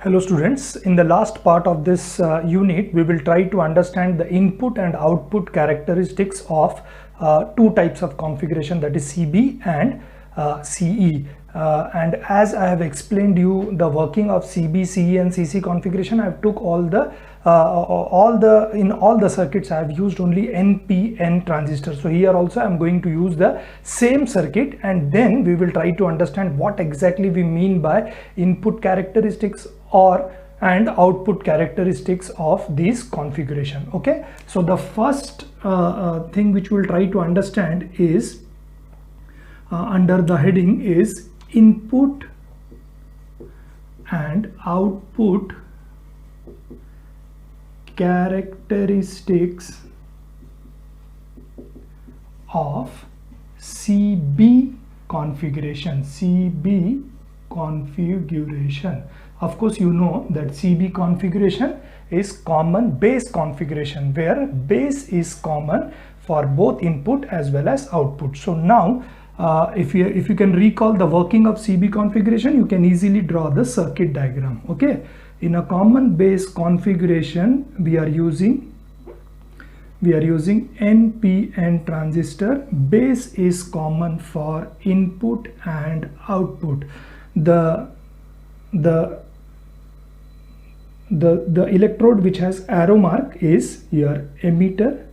Hello students, in the last part of this unit we will try to understand the input and output characteristics of two types of configuration, that is CB and CE. And as I have explained you the working of CB, CE and CC configuration, I have took in all the circuits I have used only NPN transistors. So here also I am going to use the same circuit, and then we will try to understand what exactly we mean by input characteristics and output characteristics of this configuration. Okay, so the first thing which we'll try to understand is under the heading is input and output characteristics of CB configuration. Of course, you know that CB configuration is common base configuration, where base is common for both input as well as output. So now if you can recall the working of CB configuration, you can easily draw the circuit diagram. Okay, in a common base configuration we are using NPN transistor. Base is common for input and output. The electrode which has arrow mark is your emitter,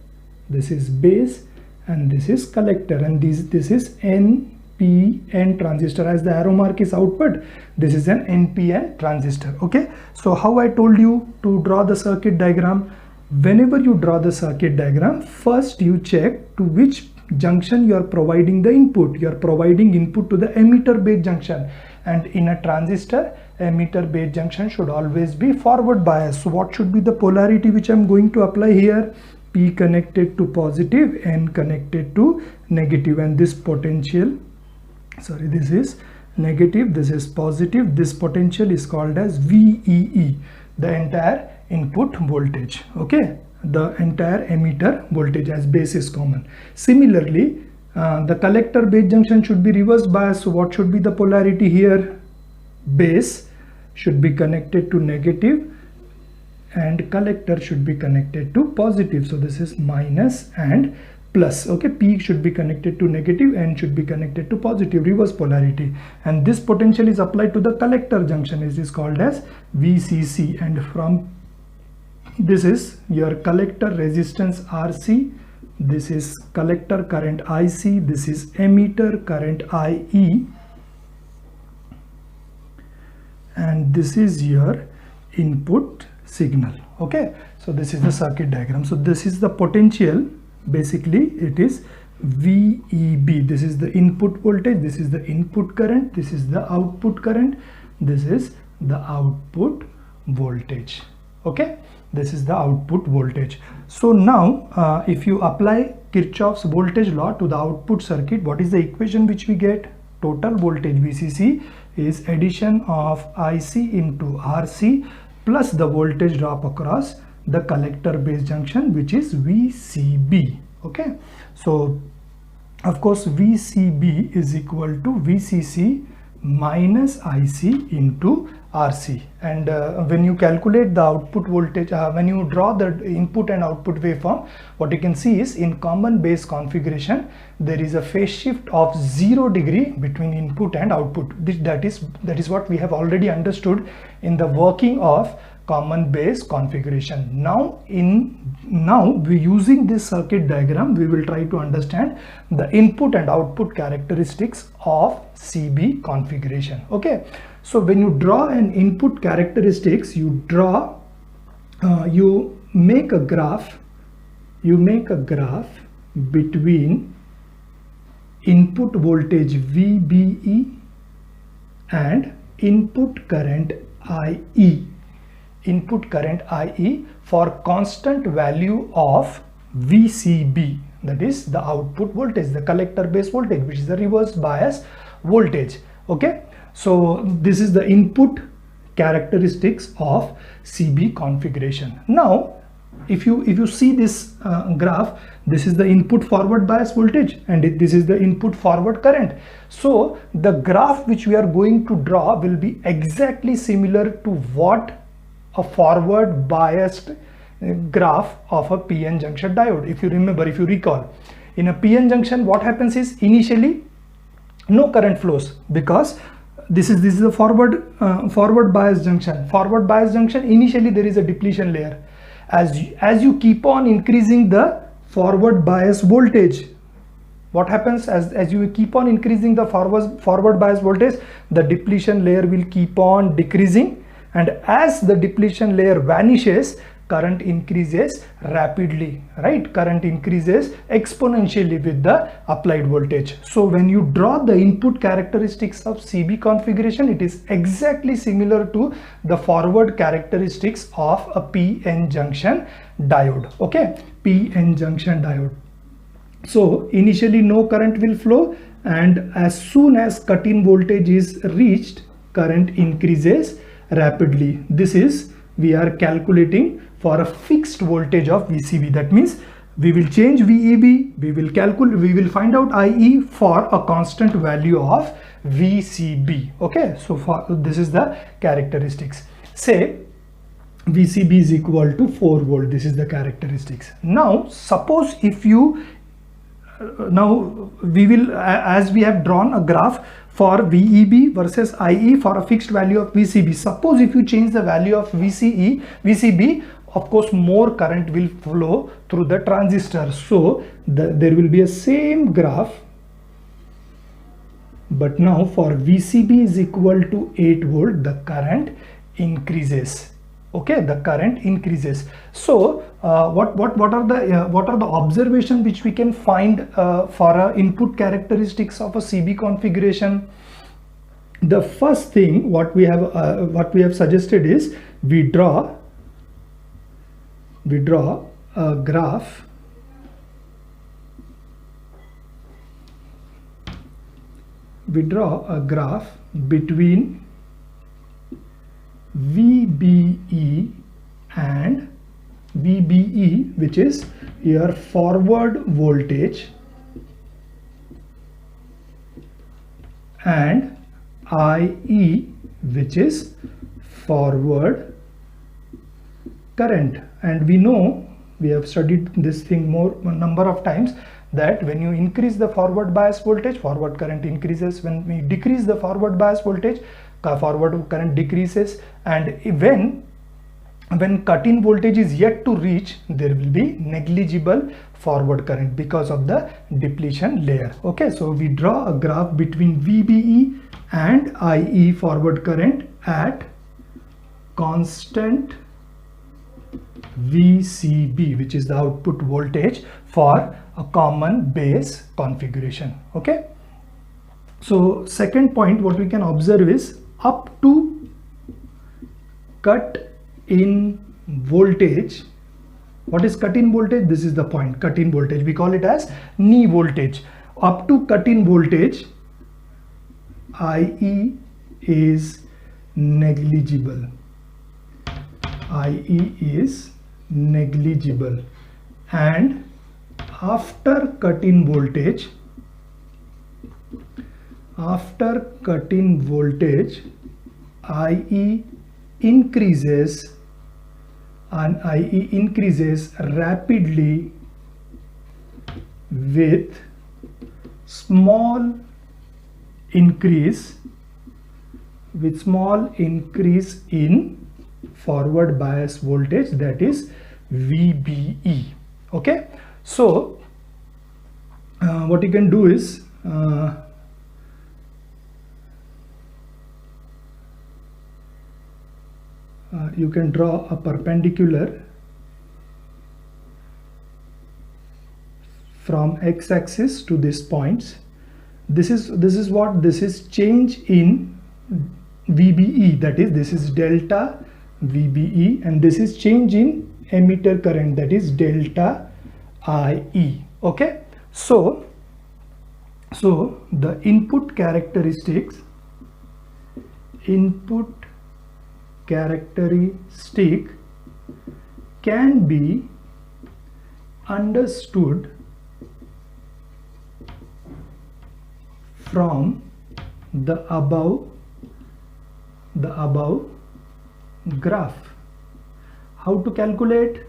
this is base, and this is collector, and this is NPN transistor. As the arrow mark is output, this is an NPN transistor. Okay, so how I told you to draw the circuit diagram. Whenever you draw the circuit diagram, first you check to which junction you are providing the input. You are providing input to the emitter base junction, and in a transistor emitter base junction should always be forward bias. So what should be the polarity which I am going to apply here? P connected to positive, N connected to negative, and this potential, sorry, this is negative, this is positive, this potential is called as VEE, the entire input voltage. Okay, the entire emitter voltage, as base is common. Similarly, the collector base junction should be reverse bias. So what should be the polarity here? Base should be connected to negative and collector should be connected to positive. So this is minus and plus. Okay, P should be connected to negative, N should be connected to positive, reverse polarity, and this potential is applied to the collector junction. It is called as VCC, and from this is your collector resistance RC, this is collector current IC, this is emitter current IE, and this is your input signal. Okay, so this is the circuit diagram. So this is the potential, basically it is VEB. This is the input voltage, this is the input current, this is the output current, this is the output voltage. Okay, this is the output voltage. So now if you apply Kirchhoff's voltage law to the output circuit, what is the equation which we get? Total voltage VCC is addition of IC into RC plus the voltage drop across the collector base junction, which is VCB. Okay, so of course VCB is equal to VCC minus IC into RC, and when you calculate the output voltage, when you draw the input and output waveform, what you can see is in common base configuration there is a phase shift of 0 degree between input and output. That is what we have already understood in the working of common base configuration. Now we using this circuit diagram, we will try to understand the input and output characteristics of CB configuration. Okay, so when you draw an input characteristics, you make a graph between input voltage VBE and input current IE. Input current IE for constant value of VCB, that is the output voltage, the collector base voltage, which is the reverse bias voltage. Okay, so this is the input characteristics of CB configuration. Now if you see this graph, This is the input forward bias voltage and this is the input forward current. So the graph which we are going to draw will be exactly similar to what a forward biased graph of a PN junction diode. If you remember, if you recall, in a PN junction what happens is initially no current flows, because this is a forward bias junction. Forward bias junction, initially there is a depletion layer. As you keep on increasing the forward bias voltage, what happens as you keep on increasing the forward bias voltage, the depletion layer will keep on decreasing, and as the depletion layer vanishes, current increases rapidly, right? Current increases exponentially with the applied voltage. So when you draw the input characteristics of CB configuration, it is exactly similar to the forward characteristics of a PN junction diode. Okay, PN junction diode. So initially no current will flow, and as soon as cut-in voltage is reached, current increases rapidly. This is, we are calculating for a fixed voltage of VCB. That means we will change VEB, we will find out IE for a constant value of VCB. Okay, so this is the characteristics. Say VCB is equal to 4 volt. This is the characteristics. Now suppose if you now we will, as we have drawn a graph for VEB versus IE for a fixed value of VCB. Suppose if you change the value of VCB, of course more current will flow through the transistor. So there will be a same graph, but now for VCB is equal to 8 volt, the current increases. Okay, the current increases. So what are the observations which we can find for input characteristics of a CB configuration? The first thing what we have suggested is we draw a graph between VBE and VBE, which is your forward voltage, and IE, which is forward current. And we know, we have studied this thing a number of times, that when you increase the forward bias voltage, forward current increases. When we decrease the forward bias voltage, forward current decreases. And when cut-in voltage is yet to reach, there will be negligible forward current because of the depletion layer. Okay, so we draw a graph between VBE and IE forward current at constant VCB, which is the output voltage for a common base configuration. Okay, so second point what we can observe is up to cut-in voltage. What is cut-in voltage? This is the point, cut-in voltage. We call it as knee voltage. Up to cut-in voltage, IE is negligible. IE is negligible. And after cut-in voltage, IE increases, and IE increases rapidly with small increase in forward bias voltage, that is VBE. Okay, so what you can do is you can draw a perpendicular from x-axis to these points. This is change in VBE, that is this is delta VBE, and this is change in emitter current, that is delta IE. Okay, so the input characteristic can understood from the above graph. How to calculate?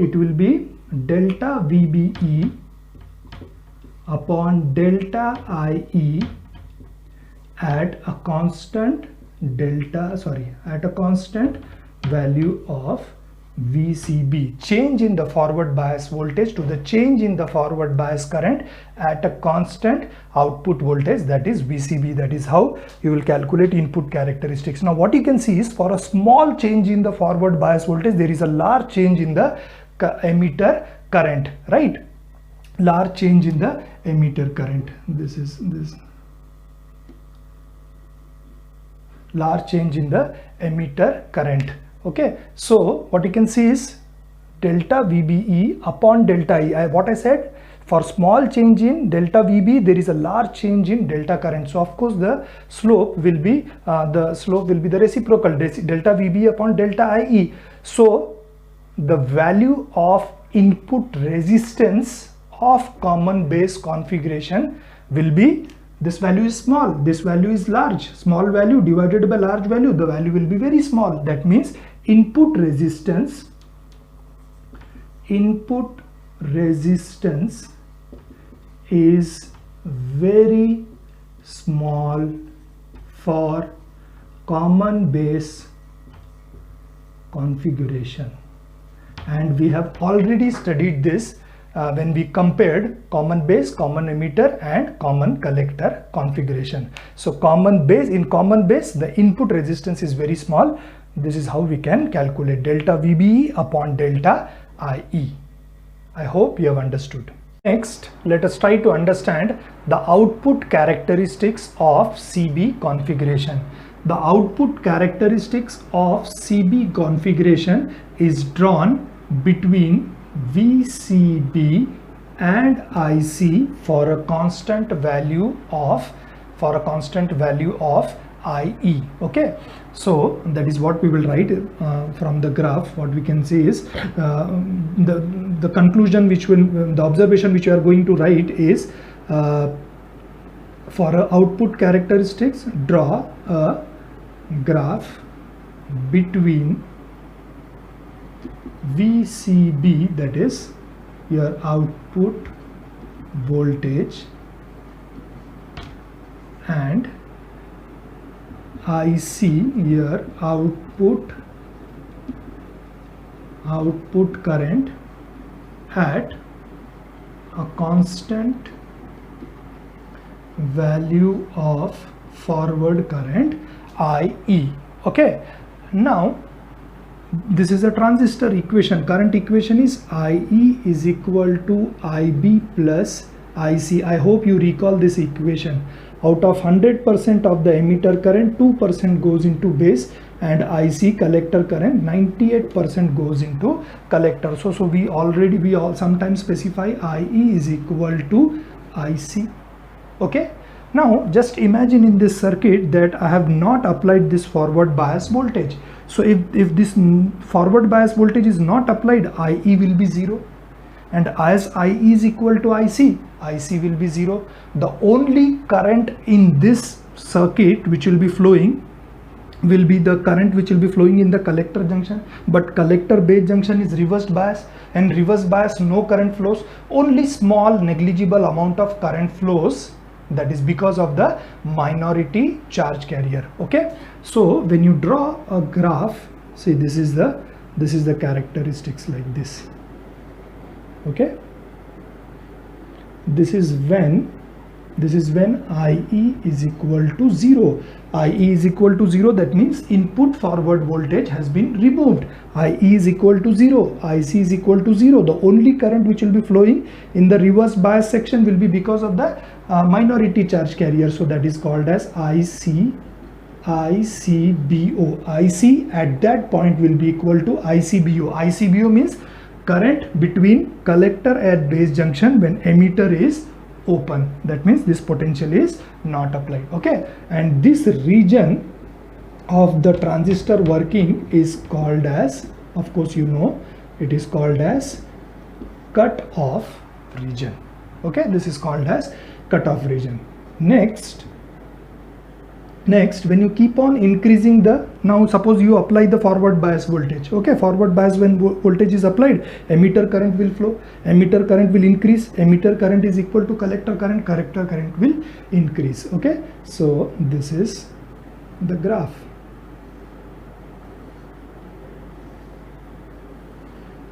It will be delta VBE upon delta IE at a constant value of VCB, change in the forward bias voltage to the change in the forward bias current at a constant output voltage, that is VCB. That is how you will calculate input characteristics. Now what you can see is, for a small change in the forward bias voltage, there is a large change in the emitter current, right? Large change in the emitter current. This large change in the emitter current. Okay, so what you can see is delta VBE upon delta E. What I said, for small change in delta VB, there is a large change in delta current. So of course the slope will be the reciprocal, delta VB upon delta IE. So the value of input resistance of common base configuration will be, this value is small, this value is large. Small value divided by large value, the value will be very small. That means input resistance is very small for common base configuration, and we have already studied this when we compared common base, common emitter and common collector configuration. So in common base the input resistance is very small. This is how we can calculate delta VBE upon delta IE. I hope you have understood. Next, let us try to understand the output characteristics of CB configuration. The output characteristics of CB configuration is drawn between VCB and IC for a constant value of IE. Okay, so that is what we will write from the graph. What we can see is the conclusion the observation which you are going to write is, for output characteristics, draw a graph between VCB, that is your output voltage, and IC, your output current, at a constant value of forward current IE. Okay, now this is a transistor equation. Current equation is IE is equal to IB plus IC. I hope you recall this equation. Out of 100% of the emitter current, 2% goes into base, and IC collector current 98% goes into collector. So we all sometimes specify IE is equal to IC. Okay, now just imagine in this circuit that I have not applied this forward bias voltage. So if this forward bias voltage is not applied, IE will be 0, and as IE is equal to IC will be 0. The only current in this circuit which will be flowing will be the current which will be flowing in the collector junction, but collector base junction is reversed bias, and reverse bias no current flows, only small negligible amount of current flows. That is because of the minority charge carrier. Okay, so when you draw a graph, see this is the characteristics like this. Okay, this is when IE is equal to 0. IE is equal to 0, that means input forward voltage has been removed. IE is equal to 0, IC is equal to 0. The only current which will be flowing in the reverse bias section will be because of the minority charge carrier. So that is called as ICBO. IC at that point will be equal to ICBO. ICBO means current between collector at base junction when emitter is open. That means this potential is not applied. Okay, and this region of the transistor working is called as, of course you know, It is called as cut off region. Okay, this is called as cut off region. Next, when you keep on increasing the, now suppose you apply the forward bias voltage. Okay, forward bias, when voltage is applied, emitter current will flow, emitter current will increase, emitter current is equal to collector current will increase. Okay, so this is the graph.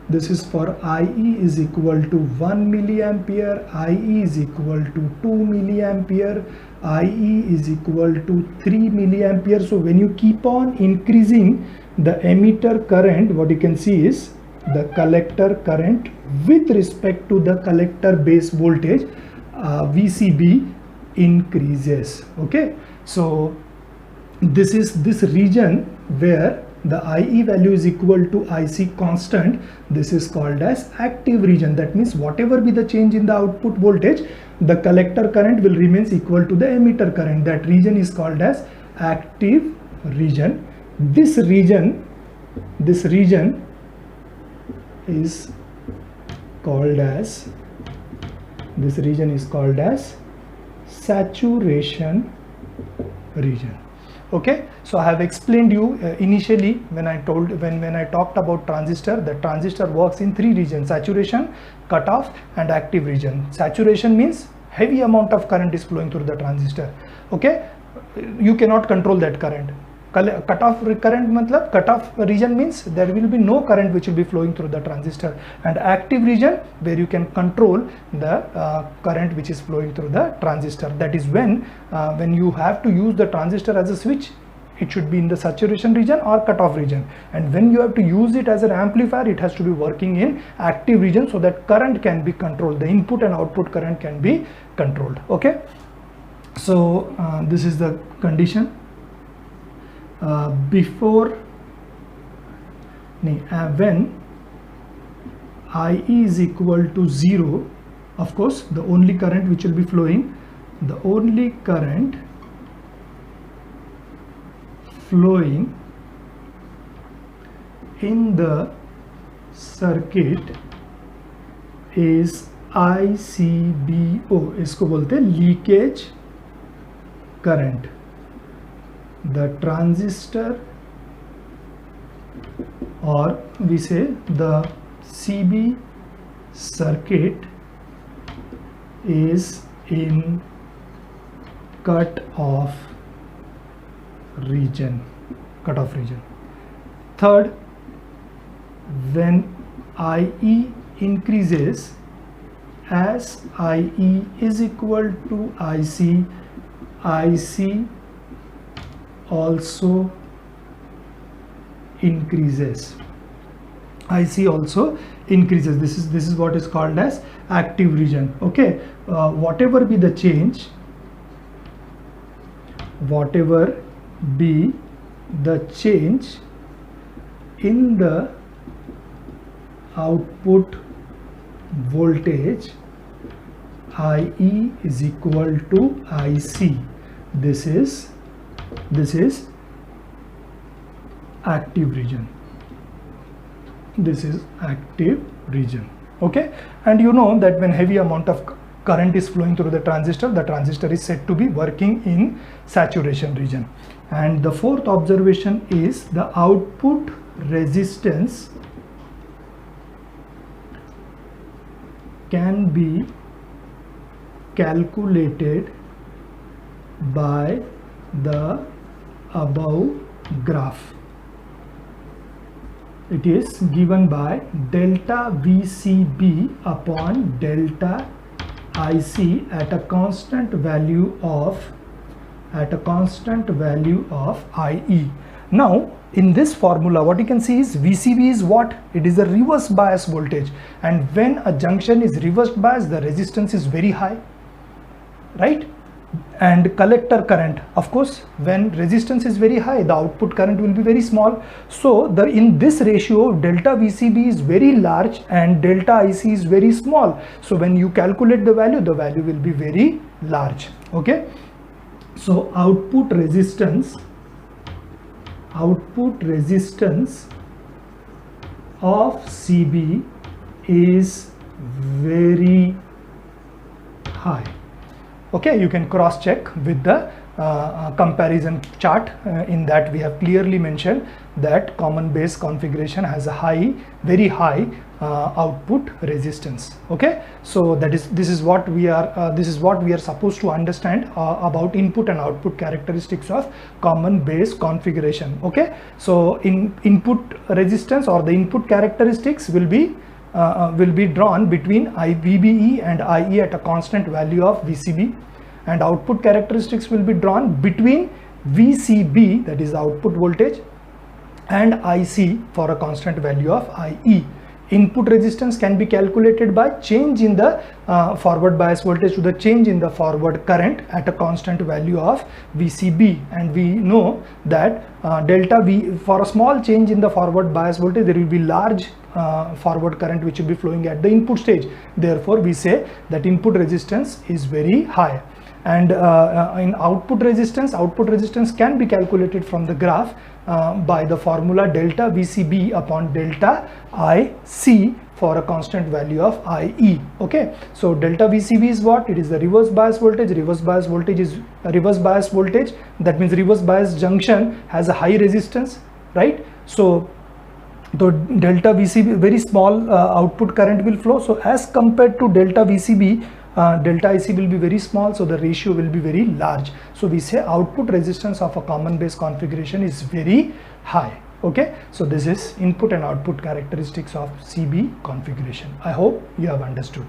This is for IE is equal to 1 milliampere, IE is equal to 2 milliampere, IE is equal to 3 milliampere. So when you keep on increasing the emitter current, what you can see is the collector current with respect to the collector base voltage, VCB increases. Okay, so this is this region where the IE value is equal to IC constant. This is called as active region. That means whatever be the change in the output voltage, the collector current will remain equal to the emitter current. That region is called as active region. This region is called as, saturation region. Okay, so I have explained you initially when I talked about transistor. The transistor works in three regions: saturation, cutoff, and active region. Saturation means heavy amount of current is flowing through the transistor. Okay, you cannot control that current. Cutoff current matlab, cutoff region means there will be no current which will be flowing through the transistor, and active region where you can control the current which is flowing through the transistor. That is when you have to use the transistor as a switch, it should be in the saturation region or cutoff region, and when you have to use it as an amplifier, it has to be working in active region so that current can be controlled, the input and output current can be controlled. Okay, so this is the condition. When IE is equal to 0, of course the only current which will be flowing, the only current flowing in the circuit is ICBO. इसको बोलते हैं leakage current. The transistor, or we say the CB circuit, is in cutoff region. Third, when IE increases, as IE is equal to IC, IC also increases. IC also increases. This is what is called as active region. Okay, whatever be the change, in the output voltage, IE is equal to IC. This is active region. This is active region. Okay, and you know that when heavy amount of current is flowing through the transistor is said to be working in saturation region. And the fourth observation is the output resistance can be calculated by the above graph. It is given by delta VCB upon delta IC at a constant value of IE. Now in this formula what you can see is VCB is what? It is a reverse bias voltage, and when a junction is reversed bias, the resistance is very high, right? And collector current, of course, when resistance is very high, the output current will be very small. So in this ratio, delta VCB is very large and delta IC is very small. So when you calculate the value will be very large. Okay, so output resistance of CB is very high. Okay, you can cross check with the comparison chart. In that we have clearly mentioned that common base configuration has a very high output resistance. Okay, so this is what we are supposed to understand about input and output characteristics of common base configuration. Okay, so in input resistance or the input characteristics will be drawn between VBE and IE at a constant value of VCB, and output characteristics will be drawn between VCB, that is the output voltage, and IC for a constant value of IE. Input resistance can be calculated by change in the forward bias voltage to the change in the forward current at a constant value of VCB, and we know that delta V, for a small change in the forward bias voltage there will be large forward current which will be flowing at the input stage. Therefore we say that input resistance is very high. And in output resistance can be calculated from the graph by the formula delta VCB upon delta IC for a constant value of IE. Okay, so delta VCB is what? It is the reverse bias voltage. Reverse bias voltage is a reverse bias voltage. That means reverse bias junction has a high resistance, right? So the delta VCB, very small output current will flow. So as compared to delta VCB, delta IC will be very small, so the ratio will be very large. So we say output resistance of a common base configuration is very high. Okay, so this is input and output characteristics of CB configuration. I hope you have understood.